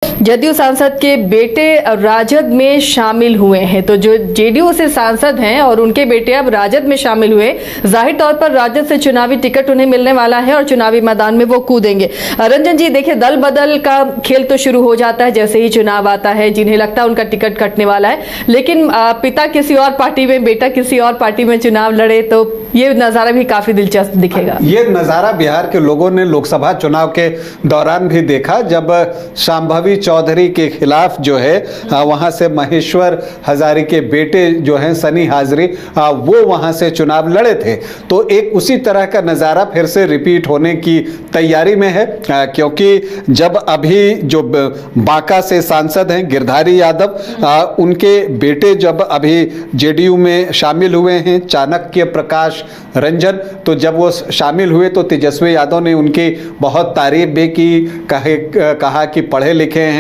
जदयू सांसद के बेटे राजद में शामिल हुए हैं। तो जो जेडीयू से सांसद हैं और उनके बेटे अब राजद में शामिल हुए, जाहिर तौर पर राजद से चुनावी टिकट उन्हें मिलने वाला है और चुनावी मैदान में वो कूदेंगे। रंजन जी, देखिए, दल बदल का खेल तो शुरू हो जाता है जैसे ही चुनाव आता है। जिन्हें लगता है उनका टिकट कटने वाला है, लेकिन पिता किसी और पार्टी में, बेटा किसी और पार्टी में चुनाव लड़े, तो ये नजारा भी काफी दिलचस्प दिखेगा। ये नजारा बिहार के लोगों ने लोकसभा चुनाव के दौरान भी देखा, जब शांभवी चौधरी के खिलाफ जो है वहां से महेश्वर हजारी के बेटे जो हैं सनी हाजरी, वो वहां से चुनाव लड़े थे। तो एक उसी तरह का नजारा फिर से रिपीट होने की तैयारी में है, क्योंकि जब अभी जो बांका से सांसद हैं गिरधारी यादव, उनके बेटे जब अभी जेडीयू में शामिल हुए हैं, चाणक्य प्रकाश रंजन, तो जब वो शामिल हुए तो तेजस्वी यादव ने उनकी बहुत तारीफ भी की, कहा कि पढ़े लिखे हैं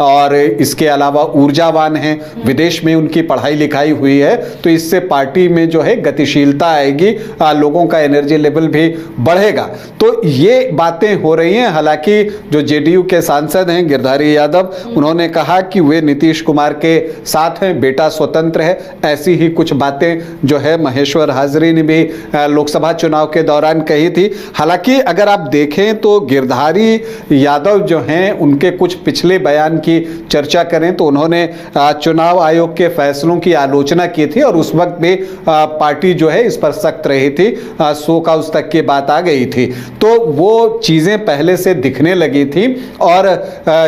और इसके अलावा ऊर्जावान हैं, विदेश में उनकी पढ़ाई लिखाई हुई है, तो इससे पार्टी में जो है गतिशीलता आएगी, लोगों का एनर्जी लेवल भी बढ़ेगा। तो ये बातें हो रही हैं। हालांकि जो जेडीयू के सांसद हैं गिरधारी यादव, उन्होंने कहा कि वे नीतीश कुमार के साथ हैं, बेटा स्वतंत्र है। ऐसी ही कुछ बातें जो है महेश्वर हाजरी ने भी लोकसभा चुनाव के दौरान कही थी। हालांकि अगर आप देखें तो गिरधारी यादव जो हैं, उनके कुछ पिछले बयान की चर्चा करें तो उन्होंने चुनाव आयोग के फैसलों की आलोचना की थी और उस वक्त भी पार्टी जो है इस पर सख्त रही थी, सो का उस तक की बात आ गई थी। तो वो चीजें पहले से दिखने लगी थी और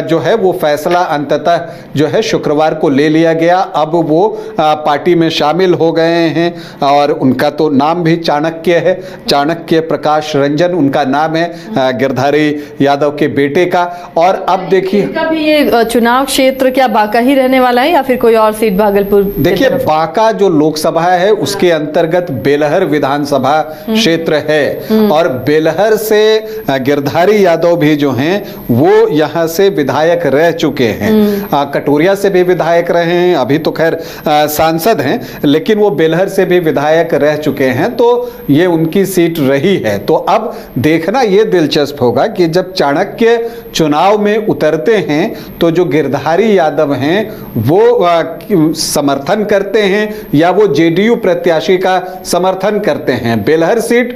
जो है वो फैसला अंततः जो है शुक्रवार को ले लिया गया। अब वो पार्टी में शामिल हो गए हैं और उनका तो नाम भी चाणक्य है, चाणक्य प्रकाश रंजन उनका नाम है, गिरधारी यादव के बेटे का। और अब देखिए, भी ये चुनाव क्षेत्र क्या बांका ही रहने वाला है या फिर कोई और सीट भागलपुर? देखिए, बांका जो लोकसभा है उसके अंतर्गत बेलहर विधानसभा क्षेत्र है और बेलहर से गिरधारी यादव भी जो हैं वो यहाँ से विधायक रह चुके हैं। कटोरिया से भी विधायक रहे हैं, अभी तो खैर सांसद हैं, लेकिन वो बेलहर से भी विधायक रह चुके हैं, तो ये उनकी सीट रही है। तो अब देखना ये दिलचस्प होगा कि जब चाणक्य चुनाव में उतरते हैं तो जो गिरधारी यादव हैं वो समर्थन करते हैं या वो जेडीयू प्रत्याशी का समर्थन करते हैं। बेलहर सीट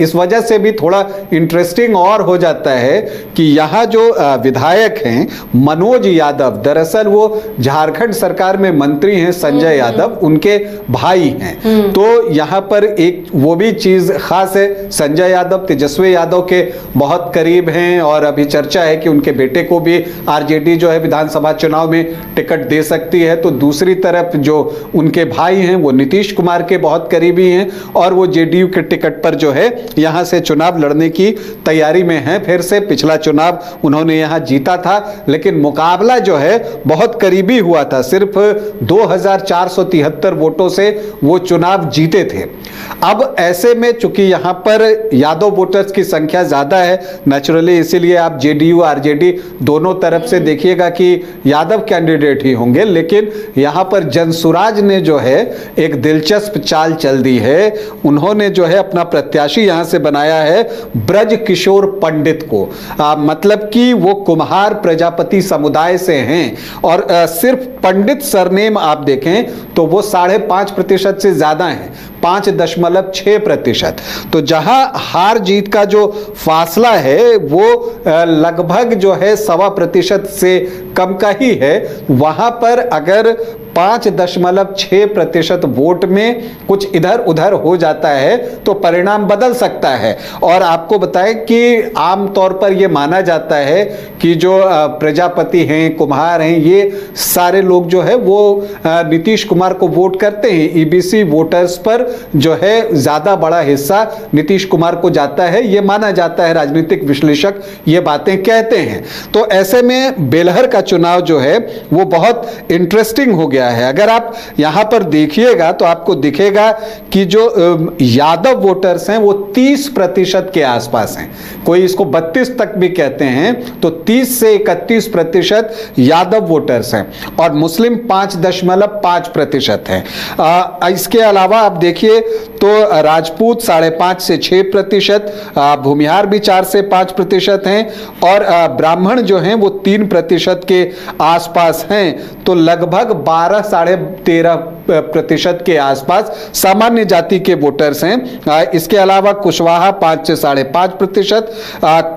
इस वजह से भी थोड़ा इंटरेस्टिंग और हो जाता है कि यहाँ जो विधायक हैं मनोज यादव, दरअसल वो झारखंड सरकार में मंत्री हैं, संजय यादव उनके भाई हैं। तो यहाँ पर एक वो भी चीज खास है, संजय यादव तेजस्वी यादव के बहुत करीब हैं और अभी चर्चा है कि उनके बेटे को भी आरजेडी जो है विधानसभा चुनाव में टिकट दे सकती है। तो दूसरी तरफ जो उनके भाई हैं वो नीतीश कुमार के बहुत करीबी हैं और वो जेडीयू के टिकट पर जो है यहां से चुनाव लड़ने की तैयारी में हैं। फिर से पिछला चुनाव उन्होंने यहां जीता था, लेकिन मुकाबला जो है बहुत करीबी हुआ था, सिर्फ 2473 वोटों से वो चुनाव जीते थे। अब ऐसे में चूंकि यहां पर यादव वोटर्स की संख्या ज्यादा है नेचुरली, इसीलिए आप जेडीयू आरजेडी दोनों तरफ से देखिएगा कि यादव कैंडिडेट ही होंगे, लेकिन यहां पर जनसुराज ने जो है एक दिलचस्प चाल चल दी है। उन्होंने जो है अपना प्रत्याशी यहां से बनाया है ब्रज किशोर पंडित को, मतलब कि वो कुम्हार प्रजापति समुदाय से हैं और सिर्फ पंडित सरनेम आप देखें तो वो 5.5% से ज्यादा है, 5.6%। तो जहां हार जीत का जो फासला है वो लगभग जो है 1.25% से कम का ही है, वहां पर अगर 5.6% वोट में कुछ इधर उधर हो जाता है तो परिणाम बदल सकता है। और आपको बताएं कि आमतौर पर यह माना जाता है कि जो प्रजापति हैं, कुम्हार हैं, ये सारे लोग जो है वो नीतीश कुमार को वोट करते हैं। ईबीसी वोटर्स पर जो है ज्यादा बड़ा हिस्सा नीतीश कुमार को जाता है, यह माना जाता है, राजनीतिक विश्लेषक ये बातें कहते हैं। तो ऐसे में बेलहर का चुनाव जो है वो बहुत इंटरेस्टिंग हो गया गया है। अगर आप यहाँ पर देखिएगा तो आपको दिखेगा कि जो यादव वोटर्स हैं वो 30% के आसपास हैं, कोई इसको 32 तक भी कहते हैं, तो 30 से 31% यादव वोटर्स हैं और मुस्लिम 5.5% हैं। इसके अलावा आप देखिए तो राजपूत 5.5 से 6%, भूमिहार भी 4 से 5% हैं और ब्राह्मण जो हैं वो 3% के आसपास हैं। तो लगभग 12-13.5% के आसपास सामान्य जाति के वोटर्स हैं। इसके अलावा कुशवाहा 5 से 5.5%,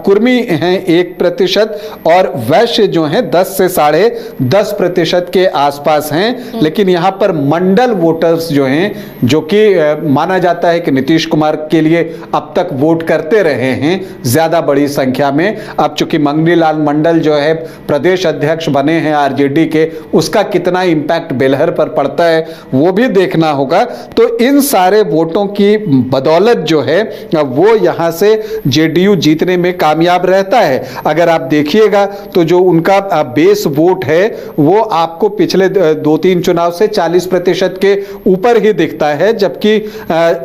कुर्मी हैं 1% और वैश्य जो हैं 10 से 10.5% के आसपास हैं। लेकिन यहाँ पर मंडल वोटर्स जो हैं, जो कि माना जाता है कि नीतीश कुमार के लिए अब तक वोट करते रहे हैं ज्यादा बड़ी संख्या में, अब चूंकि मंगनीलाल मंडल जो है प्रदेश अध्यक्ष बने हैं आरजेडी के, उसका कितना इंपैक्ट बेलहर पर पड़ता है वो भी देखना होगा। तो इन सारे वोटों की बदौलत जो है वो यहां से जेडीयू जीतने में कामयाब रहता है। अगर आप देखिएगा तो जो उनका बेस वोट है वो आपको पिछले 2-3 चुनाव से 40% के ऊपर ही दिखता है, जबकि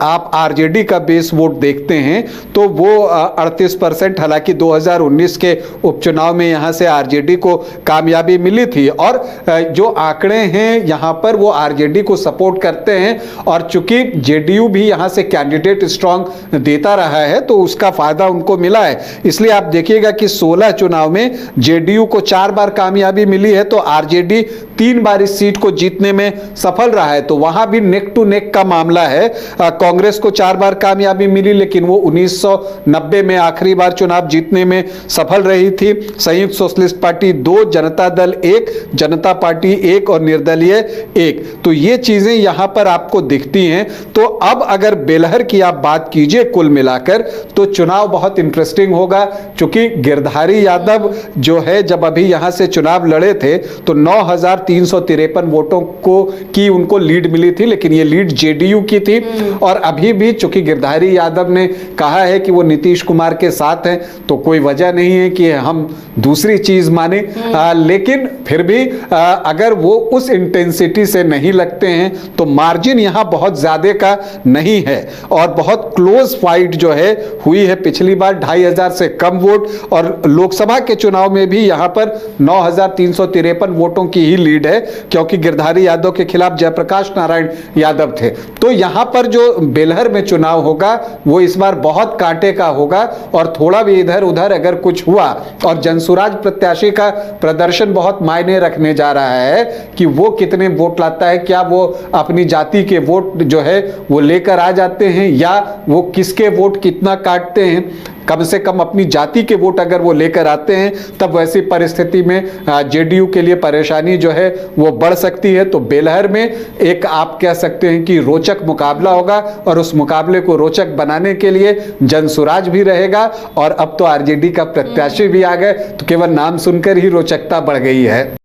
आप आरजेडी का बेस वोट देखते हैं तो वो 38%, हालांकि 2019 के उपचुनाव में यहां से आरजेडी को कामयाबी मिली थी और जो आंकड़े हैं यहां पर वो आरजेडी को सपोर्ट करते हैं और चूंकि जेडीयू भी यहां से कैंडिडेट स्ट्रांग देता रहा है तो उसका फायदा उनको मिला है। इसलिए आप देखिएगा कि 16 चुनाव में जेडीयू को 4 बार कामयाबी मिली है तो आरजेडी 3 बार इस सीट को जीतने में सफल रहा है। तो वहां भी नेक टू नेक का मामला है। कांग्रेस को 4 बार कामयाबी मिली लेकिन वो 1990 में आखिरी बार चुनाव जीतने में सफल रही थी। संयुक्त सोशलिस्ट पार्टी 2, जनता दल 1, जनता पार्टी 1 और निर्दलीय 1। तो ये चीजें यहां पर आपको दिखती हैं। तो अब अगर बेलहर की आप बात कीजिए कुल मिलाकर तो चुनाव बहुत इंटरेस्टिंग होगा, क्योंकि गिरधारी यादव जो है जब अभी यहां से चुनाव लड़े थे तो 9,353 वोटों की उनको लीड मिली थी, लेकिन ये लीड जेडीयू की थी। और अभी भी चूंकि गिरधारी यादव ने कहा है कि वो नीतीश कुमार के साथ हैं तो कोई वजह नहीं है कि हम दूसरी चीज माने, लेकिन फिर भी अगर वो उस इंटेंसिटी से नहीं लगते हैं तो मार्जिन यहां बहुत ज्यादा का नहीं है और बहुत क्लोज फाइट जो है हुई है। पिछली बार 2,500 से कम वोट और लोकसभा के चुनाव में भी यहां पर 9,353 वोटों की ही लीड है, क्योंकि गिरधारी यादव के खिलाफ जयप्रकाश नारायण यादव थे। तो यहां पर जो बेलहर में चुनाव होगा वो इस बार बहुत कांटे का होगा और थोड़ा भी इधर उधर अगर कुछ हुआ और जनसुराज प्रत्याशी का प्रदर्शन बहुत मायने रखने जा रहा है कि वो कितने वोट लाता है, क्या वो अपनी जाति के वोट जो है वो लेकर आ जाते हैं या वो किसके वोट कितना काटते हैं। कम से कम अपनी जाति के वोट अगर वो लेकर आते हैं तब वैसी परिस्थिति में जेडीयू के लिए परेशानी जो है वो बढ़ सकती है। तो बेलहर में एक आप कह सकते हैं कि रोचक मुकाबला होगा और उस मुकाबले को रोचक बनाने के लिए जनसुराज भी रहेगा और अब तो आरजेडी का प्रत्याशी भी आ गए तो केवल नाम सुनकर ही रोचकता बढ़ गई है।